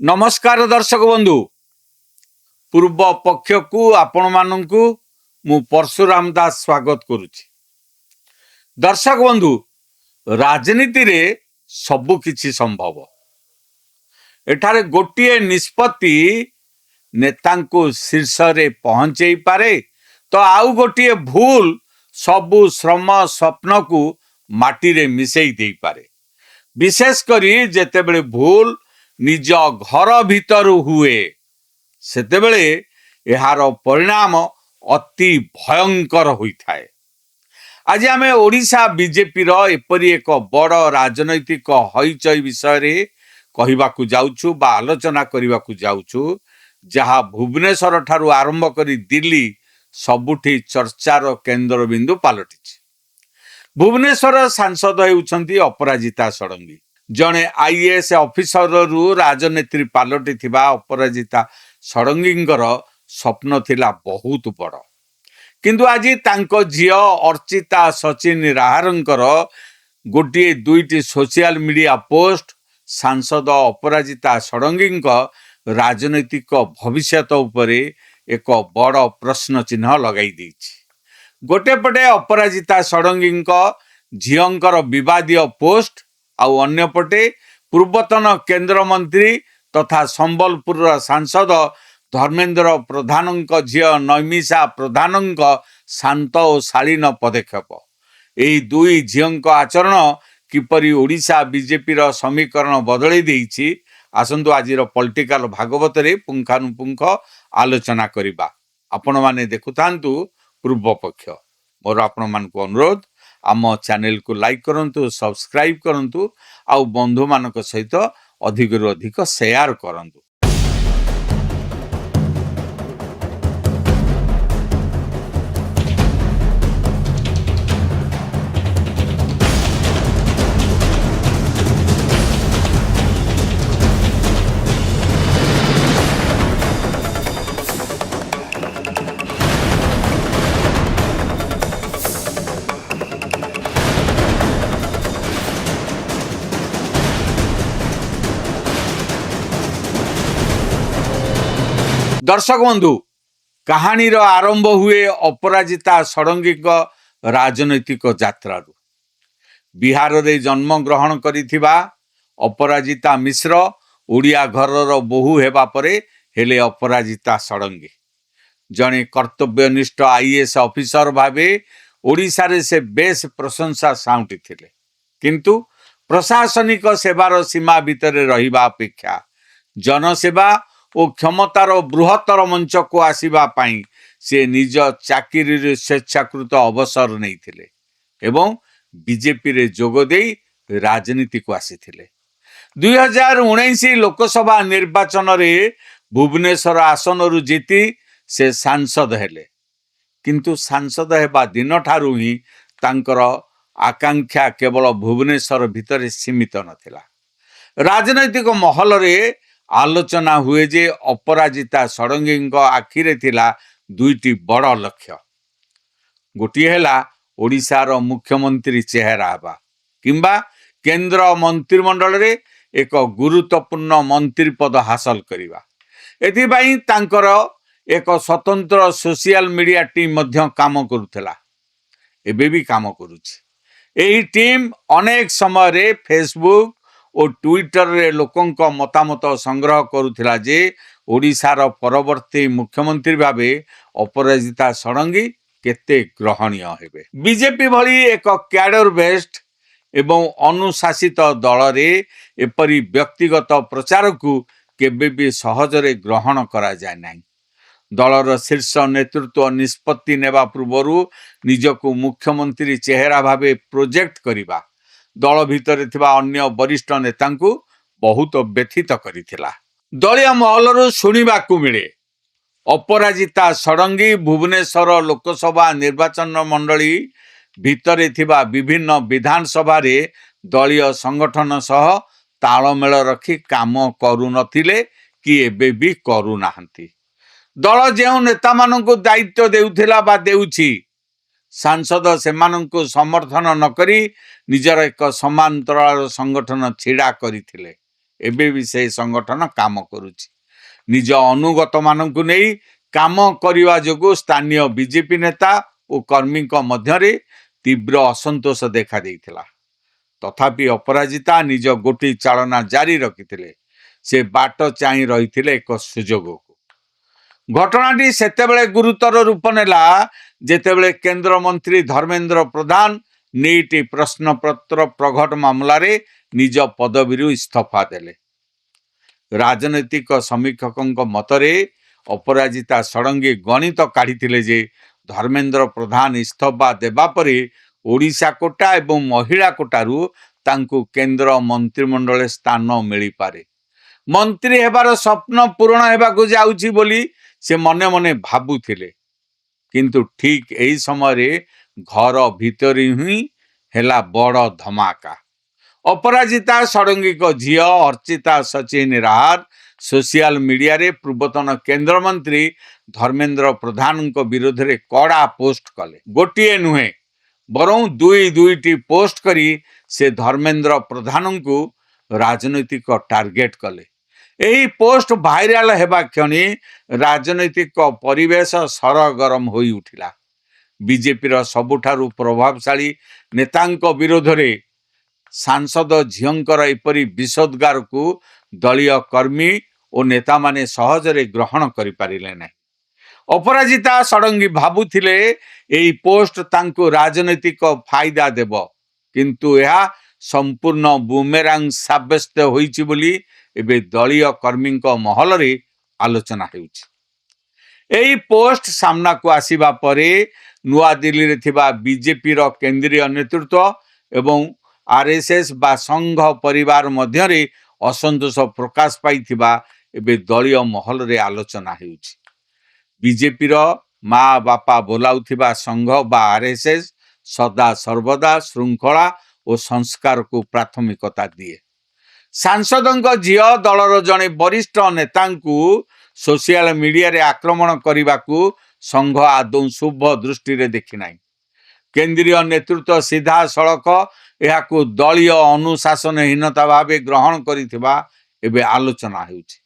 नमस्कार दर्शक बंधु पूर्व पक्ष को आपण मानू मु परशुराम दास स्वागत करुछि। दर्शक बंधु राजनीति रे सबु किछि संभव। एठारे गोटिए निष्पत्ति नेता को शीर्ष रे पहुंचे पारे तो आउ गोटिए भूल सबु श्रम स्वप्न को माटी रे मिसई दे पारे। विशेष करी जेतेबेले भूल निज घर भीतर हुए सेतेबेले एहार परिणाम अति भयंकर होइथाए। आज आमे ओडिशा बीजेपी रो एपरी एक बड़ राजनैतिक हईचई विषय रे कहिबाकू जाउछु बा आलोचना करिबाकू जाउछु, जहा भुवनेश्वर ठारू आरंभ करी दिल्ली सबुठी चर्चार केंद्र बिंदु पालटिछि। भुवनेश्वर सांसद हेउछंती अपराजिता षडंगी। जड़े आईएएस ऑफिसर रु राजनेत्री पालटी थिबा अपराजिता षडंगींकर स्वप्न थिला बहुत बड़, किंतु आज तांको झियो अर्चिता सचिन राहरंकर गोटे दुईटी सोशल मीडिया पोस्ट सांसद अपराजिता षडंगींक राजनैतिक भविष्यत उपरे एक बड़ प्रश्न चिन्ह लगाई देछि। गोटे पटे अपराजिता षडंगींक झियंकर विवादीय पोस्ट आउ अन्य पटे पूर्वतन केंद्र मंत्री तथा संबलपुर सांसद धर्मेंद्र प्रधान झियो नैमिषा प्रधान शांत और शालीन पदक्षेप। यही दुई झील आचरण किपरि ओडिशा बीजेपी रो समीकरण बदली देइछि, आसंतु आजिर पॉलिटिकल भागवत रे पुंखानुपुंख आलोचना करिबा। आपण माने देखुथांतु पूर्व पक्ष। मोर आपण मान को अनुरोध, आम चैनल को लाइक करंतु, सब्सक्राइब करंतु, आउ बंधु मानक सहित अधिक रु अधिक शेयर करंतु। दर्शक बंधु कहानी रो आरंभ हुए अपराजिता षडंगी राजनैतिक यात्रा। बिहार रे जन्म ग्रहण करिथिबा अपराजिता मिश्र ओडिया घरर बोहू हेबा परे हेले अपराजिता षडंगी जने कर्तव्यनिष्ठ आईएएस ऑफिसर भावे ओडिशा रे से बेस प्रशंसा साउंटी थिले, किंतु प्रशासनिक सेवार सीमा भितर रहिबा अपेक्षा जनसेवा और क्षमतार बृहत्तर मंच को आसीबा पाई से निज चाकरी स्वेच्छाकृत अवसर नहीं थिले एवं बीजेपी रे जोग देई राजनीति को आसीथिले। 2019 लोकसभा निर्वाचन रे भुवनेश्वर आसन रु जीती से सांसद हेले, किंतु सांसद हेबा दिन ठारू ही तांकर आकांक्षा केवल भुवनेश्वर भितर सीमित नथिला। राजनैतिक महल रे आलोचना हुए जे अपराजिता षडंगी आखिरे थिला दुईटी बड़ लक्ष्य। गोटे हेला ओडिशार मुख्यमंत्री चेहरा हेबा किंबा केंद्र मंत्रिमंडल रे एक गुरुत्वपूर्ण मंत्री पद हासिल करिबा। एथिबाई तांकर एक स्वतंत्र सोशल मीडिया टीम मध्य काम करुथला, एबे भी काम करुछि। एही टीम अनेक समय रे फेसबुक और ट्विटर रे लोकंक मतामत संग्रह करुथिला जे ओडिशार परवर्ती मुख्यमंत्री भावे अपराजिता षडंगी केते ग्रहणीय हेबे। बीजेपी भली एक कैडर बेस्ड एवं अनुशासित दल रे एपरी व्यक्तिगत प्रचार को केबे भी सहजरे ग्रहण करा जाय नाही। दलर शीर्ष नेतृत्व निष्पत्ति नेबा पूर्वरु निजको मुख्यमंत्री चेहरा भावे प्रोजेक्ट करिबा दल भितर थिबा अन्य वरिष्ठ नेता को बहुत व्यथित करिथिला। दलिया महलरू शुणिबाकू मिले अपराजिता षडंगी भुवनेश्वर लोकसभा निर्वाचन मंडली भितर थिबा विभिन्न विधानसभा रे दलीय संगठन सह तालमेल रखी काम करू नथिले कि एबे भी करू नाहंती। दल जेउ नेता माननकु दायित्व देउथिला बा देउछि, सांसद सेमानंकु समर्थन न करी निजर एक समांतराल संगठन छिड़ा करिथिले ଏବେ ବି ସେ ସଂଗଠନ କାମ କରୁଛି। ନିଜ ଅନୁଗତମାନଙ୍କୁ ନେଇ କାମ କରିବା ଯୋଗୁଁ ସ୍ଥାନୀୟ ବିଜେପି ନେତା ଓ କର୍ମୀଙ୍କ ମଧ୍ୟରେ ତୀବ୍ର ଅସନ୍ତୋଷ ଦେଖାଦେଇଥିଲା। ତଥାପି ଅପରାଜିତା ନିଜ ଗୋଟି ଚାଳନା ଜାରି ରଖିଥିଲେ। ସେ ବାଟ ଚାହିଁ ରହିଥିଲେ ଏକ ସୁଯୋଗକୁ। ଘଟଣାଟି ସେତେବେଳେ ଗୁରୁତର ରୂପ ନେଲା ଯେତେବେଳେ କେନ୍ଦ୍ରମନ୍ତ୍ରୀ ଧର୍ମେନ୍ଦ୍ର ପ୍ରଧାନ ନିଟ୍ ପ୍ରଶ୍ନପତ୍ର ପ୍ରଘଟ ମାମଲାରେ ନିଜ ପଦବୀରୁ ଇସ୍ତଫା ଦେଲେ। ରାଜନୈତିକ ସମୀକ୍ଷକଙ୍କ ମତରେ ଅପରାଜିତା ଷଡ଼ଙ୍ଗୀ ଗଣିତ କାଢ଼ିଥିଲେ ଯେ ଧର୍ମେନ୍ଦ୍ର ପ୍ରଧାନ ଇସ୍ତଫା ଦେବା ପରେ ଓଡ଼ିଶା କୋଟା ଏବଂ ମହିଳା କୋଟାରୁ ତାଙ୍କୁ କେନ୍ଦ୍ର ମନ୍ତ୍ରିମଣ୍ଡଳରେ ସ୍ଥାନ ମିଳିପାରେ। ମନ୍ତ୍ରୀ ହେବାର ସ୍ୱପ୍ନ ପୂରଣ ହେବାକୁ ଯାଉଛି ବୋଲି ସେ ମନେ ମନେ ଭାବୁଥିଲେ। କିନ୍ତୁ ଠିକ୍ ଏହି ସମୟରେ ଘର ଭିତରେ ହିଁ ହେଲା ବଡ଼ ଧମାକା। ଅପରାଜିତା ଷଡ଼ଙ୍ଗୀଙ୍କ ଝିଅ ଅର୍ଚ୍ଚିତା ସଚିନ ରାହାର ସୋସିଆଲ ମିଡ଼ିଆରେ ପୂର୍ବତନ କେନ୍ଦ୍ରମନ୍ତ୍ରୀ ଧର୍ମେନ୍ଦ୍ର ପ୍ରଧାନଙ୍କ ବିରୋଧରେ କଡ଼ା ପୋଷ୍ଟ କଲେ। ଗୋଟିଏ ନୁହେଁ ବରଂ ଦୁଇଟି ପୋଷ୍ଟ କରି ସେ ଧର୍ମେନ୍ଦ୍ର ପ୍ରଧାନଙ୍କୁ ରାଜନୈତିକ ଟାର୍ଗେଟ କଲେ। ଏହି ପୋଷ୍ଟ ଭାଇରାଲ ହେବା କ୍ଷଣି ରାଜନୈତିକ ପରିବେଶ ସରଗରମ ହୋଇ ଉଠିଲା। ବିଜେପିର ସବୁଠାରୁ ପ୍ରଭାବଶାଳୀ ନେତାଙ୍କ ବିରୋଧରେ ସାଂସଦ ଝିଅଙ୍କର ଏପରି ବିଷୋଦ୍ଗାରକୁ ଦଳୀୟ କର୍ମୀ ଓ ନେତାମାନେ ସହଜରେ ଗ୍ରହଣ କରିପାରିଲେ ନାହିଁ। ଅପରାଜିତା ଷଡ଼ଙ୍ଗୀ ଭାବୁଥିଲେ ଏହି ପୋଷ୍ଟ ତାଙ୍କୁ ରାଜନୈତିକ ଫାଇଦା ଦେବ, କିନ୍ତୁ ଏହା ସମ୍ପୂର୍ଣ୍ଣ ବୁମେରାଙ୍ଗ ସାବ୍ୟସ୍ତ ହୋଇଛି ବୋଲି ଏବେ ଦଳୀୟ କର୍ମୀଙ୍କ ମହଲରେ ଆଲୋଚନା ହେଉଛି। ଏହି ପୋଷ୍ଟ ସାମ୍ନାକୁ ଆସିବା ପରେ ନୂଆଦିଲ୍ଲୀରେ ଥିବା ବିଜେପିର କେନ୍ଦ୍ରୀୟ ନେତୃତ୍ୱ ଏବଂ ଆର୍ଏସ୍ଏସ୍ ବା ସଂଘ ପରିବାର ମଧ୍ୟରେ ଅସନ୍ତୋଷ ପ୍ରକାଶ ପାଇଥିବା ଏବେ ଦଳୀୟ ମହଲରେ ଆଲୋଚନା ହେଉଛି। ବିଜେପିର ମା ବାପା ବୋଲାଉଥିବା ସଂଘ ବା ଆର୍ଏସ୍ଏସ୍ ସଦା ସର୍ବଦା ଶୃଙ୍ଖଳା ଓ ସଂସ୍କାରକୁ ପ୍ରାଥମିକତା ଦିଏ। ସାଂସଦଙ୍କ ଝିଅ ଦଳର ଜଣେ ବରିଷ୍ଠ ନେତାଙ୍କୁ ସୋସିଆଲ ମିଡ଼ିଆରେ ଆକ୍ରମଣ କରିବାକୁ ସଂଘ ଆଦୌ ଶୁଭ ଦୃଷ୍ଟିରେ ଦେଖିନାହିଁ। କେନ୍ଦ୍ରୀୟ ନେତୃତ୍ୱ ସିଧାସଳଖ ଏହାକୁ ଦଳୀୟ ଅନୁଶାସନହୀନତା ଭାବେ ଗ୍ରହଣ କରିଥିବା ଏବେ ଆଲୋଚନା ହେଉଛି।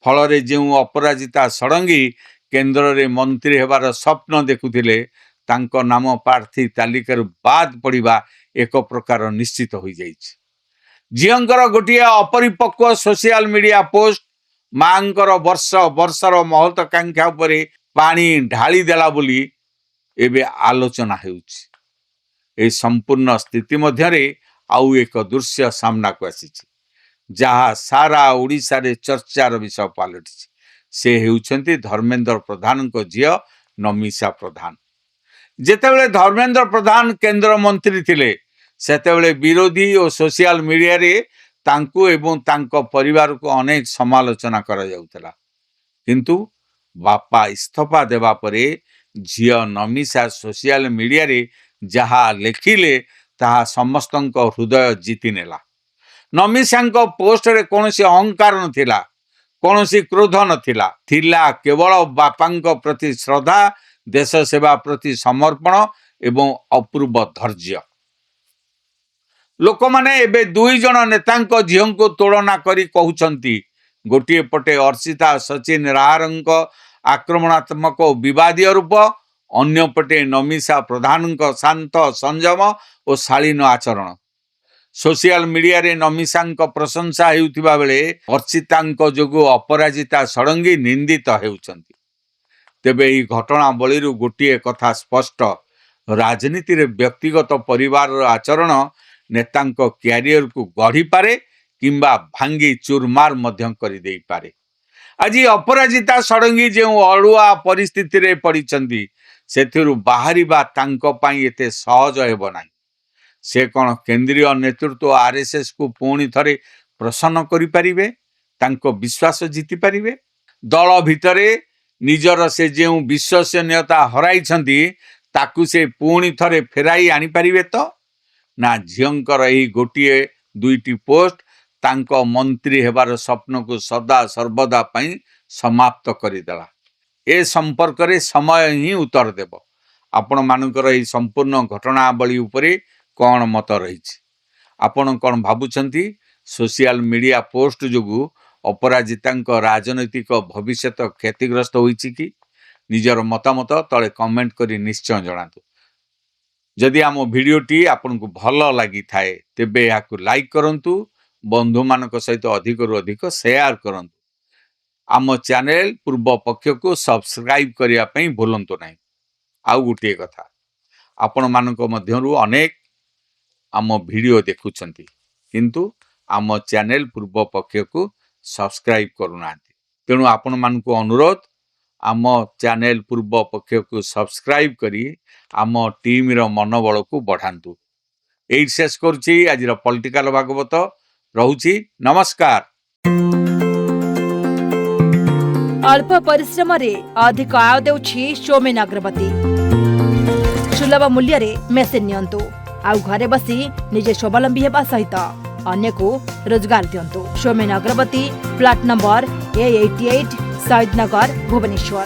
ଫଳରେ ଯେଉଁ ଅପରାଜିତା ଷଡ଼ଙ୍ଗୀ କେନ୍ଦ୍ରରେ ମନ୍ତ୍ରୀ ହେବାର ସ୍ୱପ୍ନ ଦେଖୁଥିଲେ ତାଙ୍କ ନାମ ପ୍ରାର୍ଥୀ ତାଲିକାରୁ ବାଦ ପଡ଼ିବା ଏକ ପ୍ରକାର ନିଶ୍ଚିତ ହୋଇଯାଇଛି। ଝିଅଙ୍କର ଗୋଟିଏ ଅପରିପକ୍ୱ ସୋସିଆଲ ମିଡ଼ିଆ ପୋଷ୍ଟ ମାଙ୍କର ବର୍ଷର ମହତ୍ୱାକାଂକ୍ଷା ଉପରେ ପାଣି ଢାଳି ଦେଲା ବୋଲି ଏବେ ଆଲୋଚନା ହେଉଛି। ଏହି ସମ୍ପୂର୍ଣ୍ଣ ସ୍ଥିତି ମଧ୍ୟରେ ଆଉ ଏକ ଦୃଶ୍ୟ ସାମ୍ନାକୁ ଆସିଛି ଯାହା ସାରା ଓଡ଼ିଶାରେ ଚର୍ଚ୍ଚାର ବିଷୟ ପାଲଟିଛି। ସେ ହେଉଛନ୍ତି ଧର୍ମେନ୍ଦ୍ର ପ୍ରଧାନଙ୍କ ଝିଅ ନମିଷା ପ୍ରଧାନ। ଯେତେବେଳେ ଧର୍ମେନ୍ଦ୍ର ପ୍ରଧାନ କେନ୍ଦ୍ରମନ୍ତ୍ରୀ ଥିଲେ ସେତେବେଳେ ବିରୋଧୀ ଓ ସୋସିଆଲ ମିଡ଼ିଆରେ ତାଙ୍କୁ ଏବଂ ତାଙ୍କ ପରିବାରକୁ ଅନେକ ସମାଲୋଚନା କରାଯାଉଥିଲା। କିନ୍ତୁ ବାପା ଇସ୍ତଫା ଦେବା ପରେ ଝିଅ ନମିଷା ସୋସିଆଲ ମିଡ଼ିଆରେ ଯାହା ଲେଖିଲେ ତାହା ସମସ୍ତଙ୍କ ହୃଦୟ ଜିତିନେଲା। ନମିଷାଙ୍କ ପୋଷ୍ଟରେ କୌଣସି ଅହଙ୍କାର ନଥିଲା, କୌଣସି କ୍ରୋଧ ନଥିଲା, ଥିଲା କେବଳ ବାପାଙ୍କ ପ୍ରତି ଶ୍ରଦ୍ଧା, ଦେଶ ସେବା ପ୍ରତି ସମର୍ପଣ ଏବଂ ଅପୂର୍ବ ଧୈର୍ଯ୍ୟ। ଲୋକମାନେ ଏବେ ଦୁଇ ଜଣ ନେତାଙ୍କ ଝିଅଙ୍କୁ ତୁଳନା କରି କହୁଛନ୍ତି, ଗୋଟିଏ ପଟେ ଅର୍ଚ୍ଚିତା ସଚିନ ରାହାରଙ୍କ ଆକ୍ରମଣାତ୍ମକ ଓ ବିବାଦୀୟ ରୂପ, ଅନ୍ୟପଟେ ନମିଷା ପ୍ରଧାନଙ୍କ ଶାନ୍ତ ସଂଯମ ଓ ଶାଳୀନ ଆଚରଣ। ସୋସିଆଲ ମିଡ଼ିଆରେ ନମିଷାଙ୍କ ପ୍ରଶଂସା ହେଉଥିବା ବେଳେ ଅର୍ଚ୍ଚିତାଙ୍କ ଯୋଗୁଁ ଅପରାଜିତା ଷଡ଼ଙ୍ଗୀ ନିନ୍ଦିତ ହେଉଛନ୍ତି। ତେବେ ଏହି ଘଟଣାବଳୀରୁ ଗୋଟିଏ କଥା ସ୍ପଷ୍ଟ, ରାଜନୀତିରେ ବ୍ୟକ୍ତିଗତ ପରିବାରର ଆଚରଣ ନେତାଙ୍କ କ୍ୟାରିୟରକୁ ଗଢ଼ିପାରେ କିମ୍ବା ଭାଙ୍ଗି ଚୁରମାର ମଧ୍ୟ କରିଦେଇପାରେ। ଆଜି ଅପରାଜିତା ଷଡ଼ଙ୍ଗୀ ଯେଉଁ ଅଡ଼ୁଆ ପରିସ୍ଥିତିରେ ପଡ଼ିଛନ୍ତି ସେଥିରୁ ବାହାରିବା ତାଙ୍କ ପାଇଁ ଏତେ ସହଜ ହେବ ନାହିଁ। ସେ କ'ଣ କେନ୍ଦ୍ରୀୟ ନେତୃତ୍ୱ ଆର୍ଏସ୍ଏସ୍କୁ ପୁଣି ଥରେ ପ୍ରସନ୍ନ କରିପାରିବେ, ତାଙ୍କ ବିଶ୍ୱାସ ଜିତିପାରିବେ? ଦଳ ଭିତରେ ନିଜର ସେ ଯେଉଁ ବିଶ୍ୱସନୀୟତା ହରାଇଛନ୍ତି ତାକୁ ସେ ପୁଣି ଥରେ ଫେରାଇ ଆଣିପାରିବେ ତ? ନା ଝିଅଙ୍କର ଏହି ଗୋଟିଏ ଦୁଇଟି ପୋଷ୍ଟ ତାଙ୍କ ମନ୍ତ୍ରୀ ହେବାର ସ୍ୱପ୍ନକୁ ସଦା ସର୍ବଦା ପାଇଁ ସମାପ୍ତ କରିଦେଲା? ଏ ସମ୍ପର୍କରେ ସମୟ ହିଁ ଉତ୍ତର ଦେବ। ଆପଣମାନଙ୍କର ଏହି ସମ୍ପୂର୍ଣ୍ଣ ଘଟଣାବଳୀ ଉପରେ କ'ଣ ମତ ରହିଛି? ଆପଣ କ'ଣ ଭାବୁଛନ୍ତି? सोशल मीडिया पोस्ट जोगु अपराजितांक राजनैतिक भविष्य क्षतिग्रस्त होईछि कि निजर मतामत तले कमेंट करी निश्चय जणातु। जदि आम भिडियोटी आपनको भल लगी थाए तेबे याकु लाइक करंतु, बंधु मानक सहित अधिक रु अधिक शेयर करंतु। आम चैनल पूर्व पक्ष को सब्सक्राइब करिया पई भूलंतु नहीं। आउ गुटिए कथा, आपण मानक मध्यरु अनेक आम भिडियो देखुछंती किंतु आम चैनल पूर्व पक्ष को सब्सक्राइब करूनांती। तेणु आपण मानक अनुरोध, आम चैनल पूर्व पक्ष को सब्सक्राइब करी आम टीम रो मनोबल को बढ़ांतु। एई शेष करछि आज पॉलिटिकल भागवत। रहुछि, नमस्कार। अल्प परिश्रम रे अधिक आय देउछि सौमेन अग्रवती। सुलभ मूल्य रे मेसिन नियंतु आ घरे बसी निजे स्वावलंबी हेबा सहित अन्य को रोजगार दियंतु। सौमेन अग्रवती, फ्लैट नंबर A88, शहीद नगर, भुवनेश्वर।